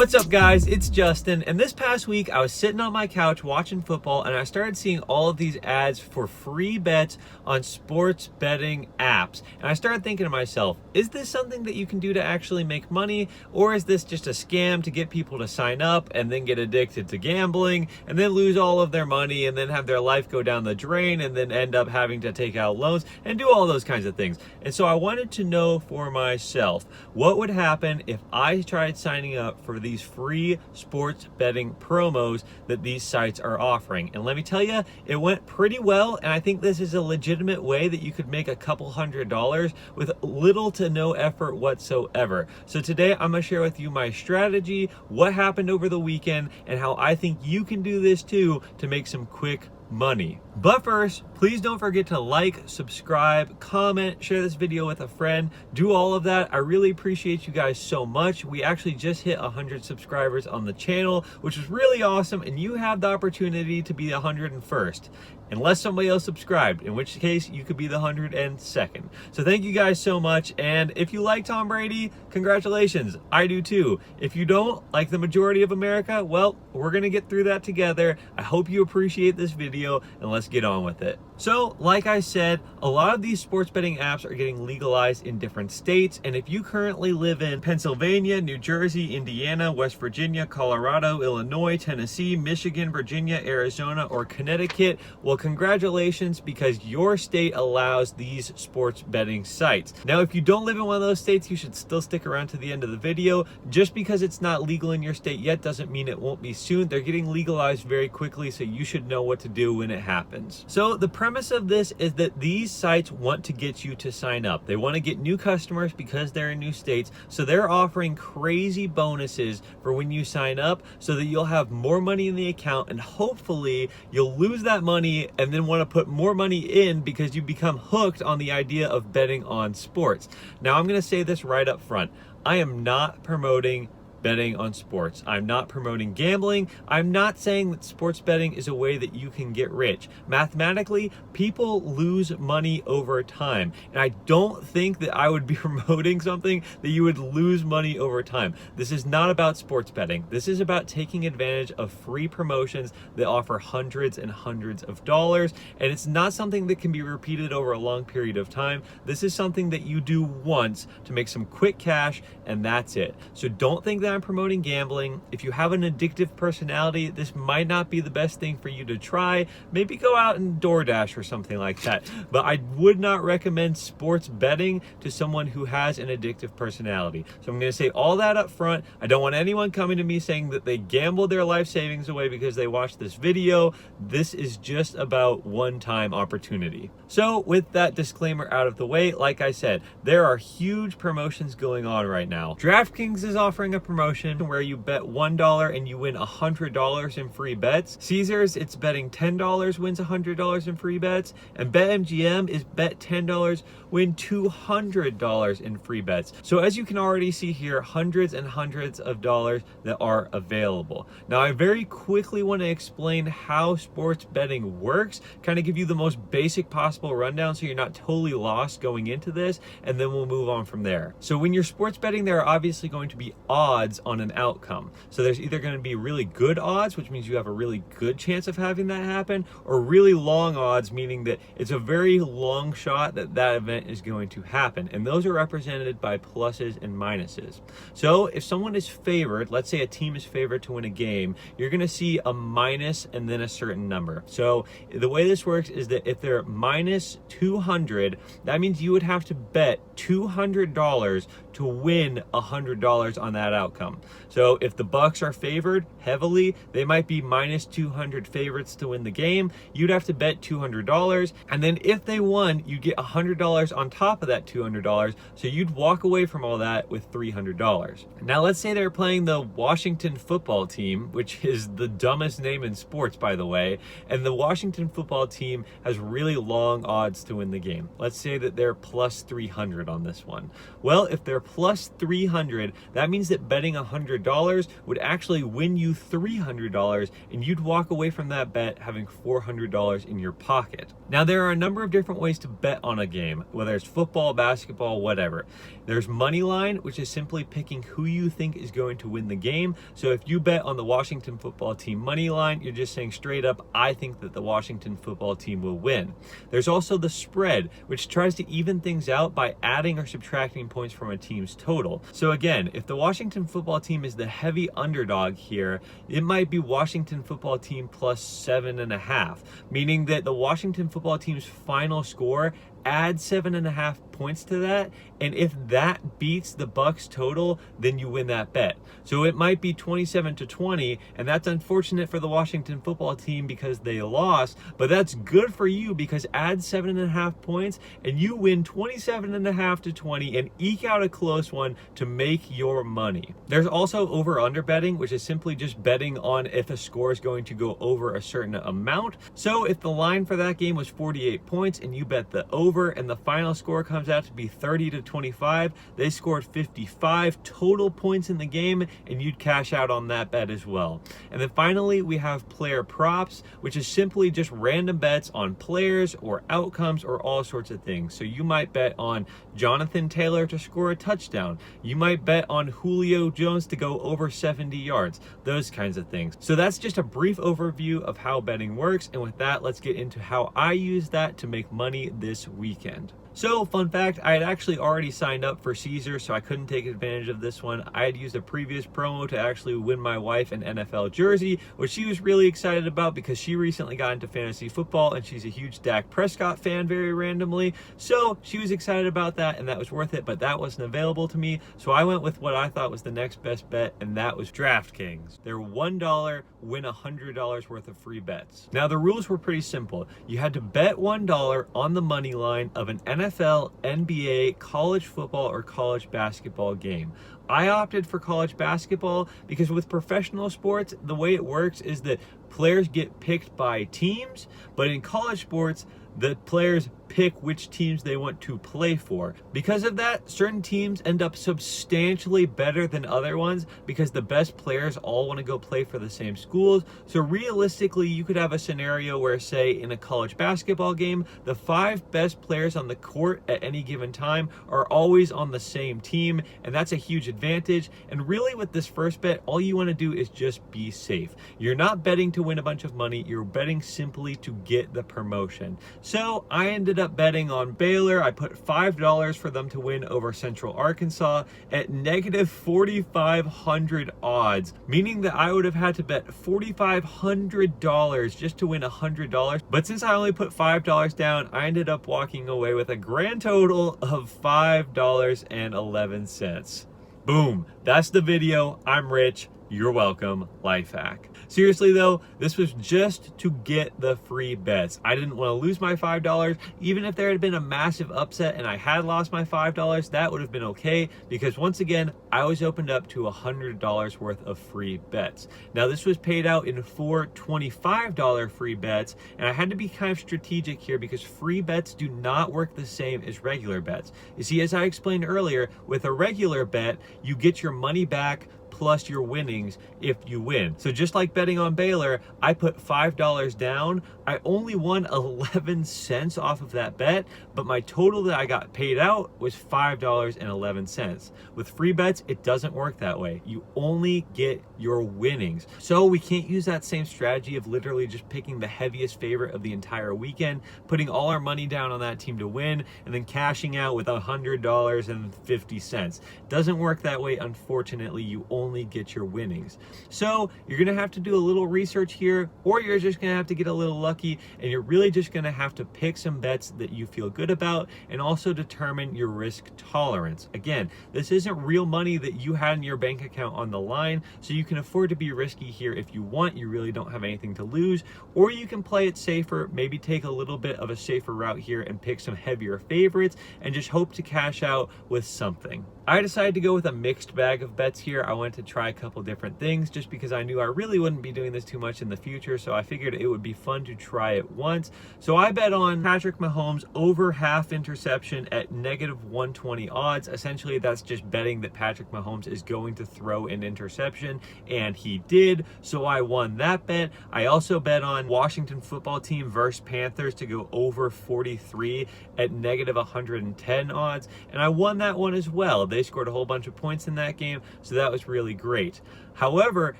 What's up guys, it's Justin, and this past week I was sitting on my couch watching football and I started seeing all of these ads for free bets on sports betting apps. And I started thinking to myself, is this something that you can do to actually make money, or is this just a scam to get people to sign up and then get addicted to gambling and then lose all of their money and then have their life go down the drain and then end up having to take out loans and do all those kinds of things. And so I wanted to know for myself, what would happen if I tried signing up for these free sports betting promos that these sites are offering. And let me tell you, it went pretty well, and I think this is a legitimate way that you could make a couple $100s with little to no effort whatsoever. So today I'm going to share with you my strategy, what happened over the weekend, and how I think you can do this too to make some quick money. But first, please don't forget to like, subscribe, comment, share this video with a friend. Do all of that. I really appreciate you guys so much. We actually just hit 100 subscribers on the channel, which is really awesome, and you have the opportunity to be the 101st. Unless somebody else subscribed, in which case you could be the 102nd. So thank you guys so much. And if you like Tom Brady, congratulations. I do too. If you don't, like the majority of America, well, we're gonna get through that together. I hope you appreciate this video, and let's get on with it. So, like I said, a lot of these sports betting apps are getting legalized in different states. And if you currently live in Pennsylvania, New Jersey, Indiana, West Virginia, Colorado, Illinois, Tennessee, Michigan, Virginia, Arizona, or Connecticut, well, congratulations, because your state allows these sports betting sites. Now, if you don't live in one of those states, you should still stick around to the end of the video. Just because it's not legal in your state yet doesn't mean it won't be soon. They're getting legalized very quickly, so you should know what to do when it happens. So the premise of this is that these sites want to get you to sign up. They want to get new customers because they're in new states, so they're offering crazy bonuses for when you sign up so that you'll have more money in the account, and hopefully you'll lose that money and then want to put more money in because you become hooked on the idea of betting on sports. Now, I'm going to say this right up front. I am not promoting betting on sports. I'm not promoting gambling. I'm not saying that sports betting is a way that you can get rich. Mathematically, people lose money over time. And I don't think that I would be promoting something that you would lose money over time. This is not about sports betting. This is about taking advantage of free promotions that offer hundreds and hundreds of dollars. And it's not something that can be repeated over a long period of time. This is something that you do once to make some quick cash, and that's it. So don't think that I'm promoting gambling. If you have an addictive personality, this might not be the best thing for you to try. Maybe go out and DoorDash or something like that. But I would not recommend sports betting to someone who has an addictive personality. So I'm going to say all that up front. I don't want anyone coming to me saying that they gambled their life savings away because they watched this video. This is just about one-time opportunity. So with that disclaimer out of the way, like I said, there are huge promotions going on right now. DraftKings is offering a promotion where you bet $1 and you win $100 in free bets. Caesars, it's betting $10 wins $100 in free bets. And BetMGM is bet $10 win $200 in free bets. So as you can already see here, hundreds and hundreds of dollars that are available. Now, I very quickly want to explain how sports betting works, kind of give you the most basic possible rundown so you're not totally lost going into this, and then we'll move on from there. So when you're sports betting, there are obviously going to be odds on an outcome. So there's either going to be really good odds, which means you have a really good chance of having that happen, or really long odds, meaning that it's a very long shot that that event is going to happen. And those are represented by pluses and minuses. So if someone is favored, let's say a team is favored to win a game, you're going to see a minus and then a certain number. So the way this works is that if they're minus 200, that means you would have to bet $200 to win $100 on that outcome. So if the Bucks are favored heavily, they might be minus 200 favorites to win the game. You'd have to bet $200, and then if they won, you get $100 on top of that $200. So you'd walk away from all that with $300. Now let's say they're playing the Washington football team, which is the dumbest name in sports, by the way, and the Washington football team has really long odds to win the game. Let's say that they're plus 300 on this one. Well, if they're plus 300, that means that betting betting $100 would actually win you $300, and you'd walk away from that bet having $400 in your pocket. Now, there are a number of different ways to bet on a game, whether it's football, basketball, whatever. There's money line, which is simply picking who you think is going to win the game. So if you bet on the Washington football team money line, you're just saying straight up, I think that the Washington football team will win. There's also the spread, which tries to even things out by adding or subtracting points from a team's total. So again, if the Washington football team is the heavy underdog here, it might be Washington football team plus 7.5, meaning that the Washington football team's final score add 7.5 points to that, and if that beats the Bucks total, then you win that bet. So it might be 27-20, and that's unfortunate for the Washington football team because they lost, but that's good for you because add 7.5 points and you win 27.5-20 and eke out a close one to make your money. There's also over-under betting, which is simply just betting on if a score is going to go over a certain amount. So if the line for that game was 48 points and you bet the over and the final score comes out to be 30-25, they scored 55 total points in the game, and you'd cash out on that bet as well. And then finally, we have player props, which is simply just random bets on players or outcomes or all sorts of things. So you might bet on Jonathan Taylor to score a touchdown. You might bet on Julio Jones to go over 70 yards, those kinds of things. So that's just a brief overview of how betting works. And with that, let's get into how I use that to make money this weekend. So, fun fact, I had actually already signed up for Caesar, so I couldn't take advantage of this one. I had used a previous promo to actually win my wife an NFL jersey, which she was really excited about because she recently got into fantasy football and she's a huge Dak Prescott fan very randomly. So she was excited about that and that was worth it, but that wasn't available to me. So I went with what I thought was the next best bet, and that was DraftKings. They're $1, win $100 worth of free bets. Now, the rules were pretty simple. You had to bet $1 on the money line of an NFL, NBA, college football, or college basketball game. I opted for college basketball because with professional sports, the way it works is that players get picked by teams, but in college sports, the players pick which teams they want to play for. Because of that, certain teams end up substantially better than other ones because the best players all want to go play for the same schools. So realistically, you could have a scenario where, say, in a college basketball game, the 5 best players on the court at any given time are always on the same team, and that's a huge advantage. And really, with this first bet, all you want to do is just be safe. You're not betting to win a bunch of money, you're betting simply to get the promotion. So I ended up betting on Baylor. I put $5 for them to win over Central Arkansas at negative 4,500 odds, meaning that I would have had to bet $4,500 just to win $100. But since I only put $5 down, I ended up walking away with a grand total of $5.11. Boom, that's the video. I'm rich. You're welcome. Life hack. Seriously though, this was just to get the free bets. I didn't want to lose my $5. Even if there had been a massive upset and I had lost my $5, that would have been okay because once again, I was opened up to $100 worth of free bets. Now this was paid out in 4 $25 free bets, and I had to be kind of strategic here because free bets do not work the same as regular bets. You see, as I explained earlier, with a regular bet, you get your money back plus your winnings if you win. So just like betting on Baylor, I put $5 down. I only won 11 cents off of that bet, but my total that I got paid out was $5.11. With free bets, it doesn't work that way. You only get your winnings. So we can't use that same strategy of literally just picking the heaviest favorite of the entire weekend, putting all our money down on that team to win, and then cashing out with $100.50. Doesn't work that way, unfortunately. You only get your winnings. So you're gonna have to do a little research here, or you're just gonna have to get a little lucky, and you're really just gonna have to pick some bets that you feel good about and also determine your risk tolerance. Again, this isn't real money that you had in your bank account on the line, so you can afford to be risky here if you want. You really don't have anything to lose, or you can play it safer, maybe take a little bit of a safer route here and pick some heavier favorites and just hope to cash out with something. I decided to go with a mixed bag of bets here. I went wanted to try a couple different things just because I knew I really wouldn't be doing this too much in the future, so I figured it would be fun to try it once. So I bet on Patrick Mahomes over half interception at -120 odds. Essentially, that's just betting that Patrick Mahomes is going to throw an interception, and he did, so I won that bet. I also bet on Washington football team versus Panthers to go over 43 at -110 odds, and I won that one as well. They scored a whole bunch of points in that game, so that was really great. However,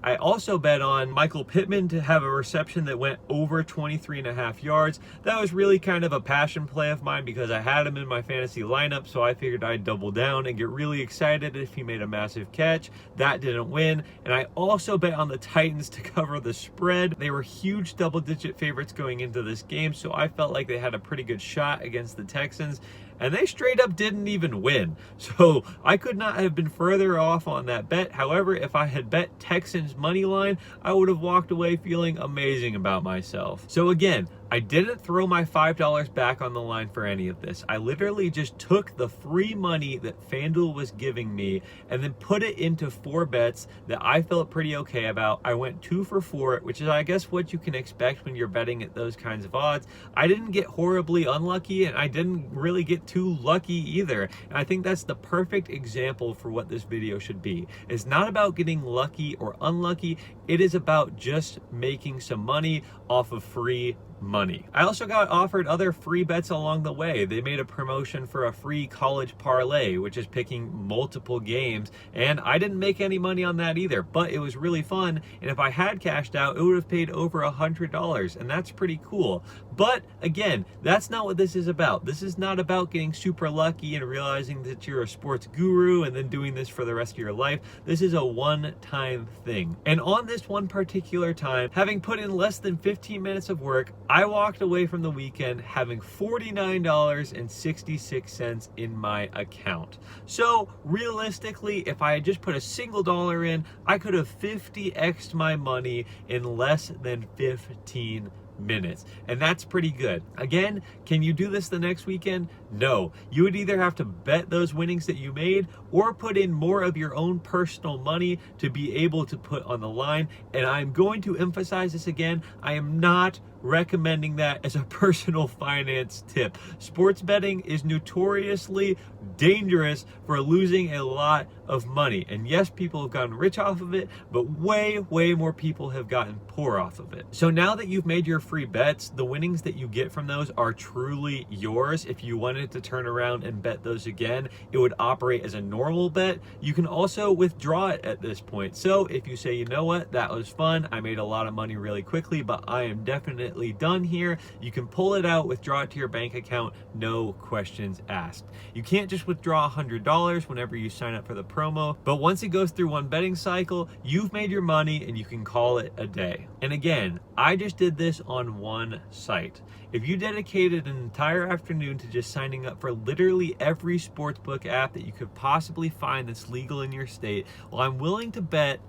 I also bet on Michael Pittman to have a reception that went over 23.5 yards. That was really kind of a passion play of mine because I had him in my fantasy lineup, so I figured I'd double down and get really excited if he made a massive catch. That didn't win. And I also bet on the Titans to cover the spread. They were huge double-digit favorites going into this game, so I felt like they had a pretty good shot against the Texans. And they straight up didn't even win. So I could not have been further off on that bet. However, if I had bet Texans money line, I would have walked away feeling amazing about myself. So again, I didn't throw my $5 back on the line for any of this. I literally just took the free money that FanDuel was giving me and then put it into 4 bets that I felt pretty okay about. I went 2 for 4, which is I guess what you can expect when you're betting at those kinds of odds. I didn't get horribly unlucky, and I didn't really get too lucky either. And I think that's the perfect example for what this video should be. It's not about getting lucky or unlucky. It is about just making some money off of free money. I also got offered other free bets along the way. They made a promotion for a free college parlay, which is picking multiple games, and I didn't make any money on that either, but it was really fun, and if I had cashed out, it would have paid over $100, and that's pretty cool. But again, that's not what this is about. This is not about getting super lucky and realizing that you're a sports guru and then doing this for the rest of your life. This is a one-time thing. And on this one particular time, having put in less than 15 minutes of work, I walked away from the weekend having $49.66 in my account. So realistically, if I had just put a single dollar in, I could have 50x'd my money in less than 15 minutes, and that's pretty good. Again, can you do this the next weekend? No. You would either have to bet those winnings that you made or put in more of your own personal money to be able to put on the line. And I'm going to emphasize this again, I am not recommending that as a personal finance tip. Sports betting is notoriously dangerous for losing a lot of money. And yes, people have gotten rich off of it, but way more people have gotten poor off of it. So now that you've made your free bets, the winnings that you get from those are truly yours. If you wanted to turn around and bet those again, it would operate as a normal bet. You can also withdraw it at this point. So if you say, you know what, that was fun, I made a lot of money really quickly, but I am definitely done here, you can pull it out, withdraw it to your bank account, no questions asked. You can't just withdraw $100 whenever you sign up for the promo, but once it goes through one betting cycle, you've made your money and you can call it a day. And again, I just did this on one site. If you dedicated an entire afternoon to just signing up for literally every sportsbook app that you could possibly find that's legal in your state, well, I'm willing to bet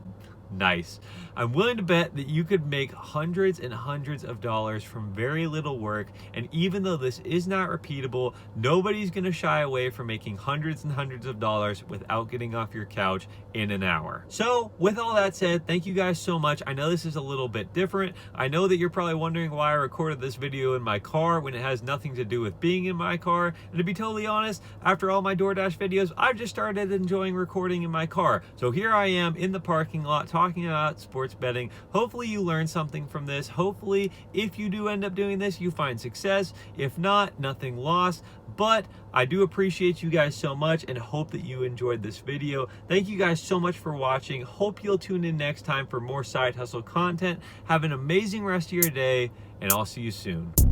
I'm willing to bet that you could make hundreds and hundreds of dollars from very little work. And even though this is not repeatable, nobody's going to shy away from making hundreds and hundreds of dollars without getting off your couch in an hour. So with all that said, thank you guys so much. I know this is a little bit different. I know that you're probably wondering why I recorded this video in my car when it has nothing to do with being in my car. And to be totally honest, after all my DoorDash videos, I've just started enjoying recording in my car. So here I am in the parking lot talking about sports betting. Hopefully you learned something from this. Hopefully if you do end up doing this, you find success. If not, nothing lost. But I do appreciate you guys so much and hope that you enjoyed this video. Thank you guys so much for watching. Hope you'll tune in next time for more side hustle content. Have an amazing rest of your day, and I'll see you soon.